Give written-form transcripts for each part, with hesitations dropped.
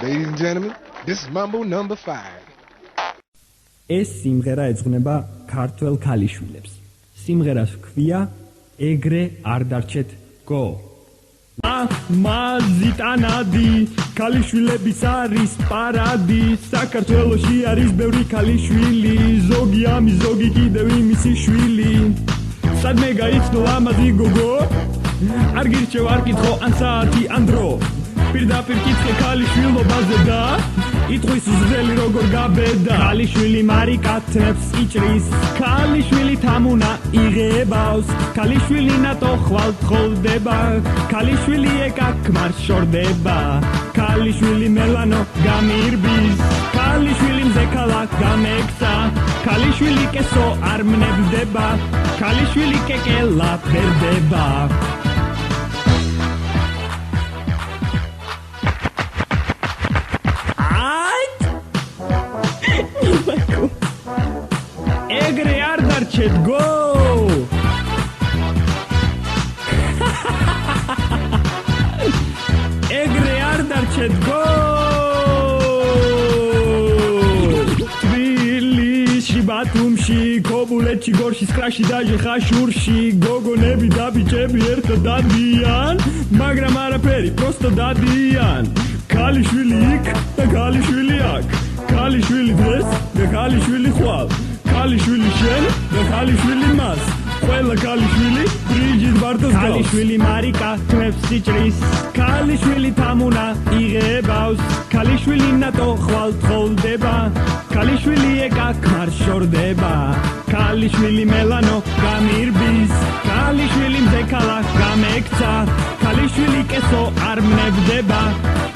Ladies and gentlemen, this is Mambo number 5. ეს სიმღერა ეძღვნება ქართველ ქალიშვილებს. სიმღერას ჰქვია ეგრე არ დარჩეთ გო. მაზიტანადი ქალიშვილების არის პარადი საქართველოში არის ბევრი ქალიშვილი ზოგი ამი ზოგი კიდევ იმისი შვილი სადმე გაიცნო ლამაზი გოგო არ გირჩევ არ კითხო ან საათი ან დრო პირდაპირ კითხე ქალიშვილობაზე და იტყვის ზრდელი როგორ გაბედა ქალიშვილი მარიკათებს იჭრის ქალიშვილი თამუნა იღებავს ქალიშვილი ნატო ხვალ ხოვდება ქალიშვილი ეკაკმარ შორდება ქალიშვილი მელანო გამირბის ქალიშვილი მზექალა გამექცა ქალიშვილი კესო არ მნებდება ქალიშვილი კეკელა ფერდება ეგრე არ დარჩეთ გო ეგრე არ დარჩეთ გო თბილისში ბათუმში ქობულეთში გორში სკრაში დაჟე ხაშურში გოგონები და ბიჭები ერთად დადიან მაგრამ არაფერი პროსტო დადიან ქალიშვილი იქ და ქალიშვილი აქ ქალიშვილი დღეს და ქალიშვილი ხვალ ქალიშვილი შენ და ქალიშვილი მას ყველა ქალიშვილი ბრიჯით ბარტოს გავს ქალიშვილი მარიკა თმებს იჭრის ქალიშვილი თამუნა იღებავს ქალიშვილი ნატო ხვალ ხოვდება ქალიშვილი ეკაკმარ შორდება ქალიშვილი მელანო გამირბის ქალიშვილი მზექალა გამექცა ქალიშვილი კესო არ მნებდება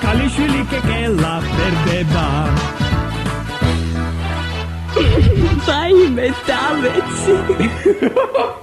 ქალიშვილი კეკელა ფერდება Vai me dá,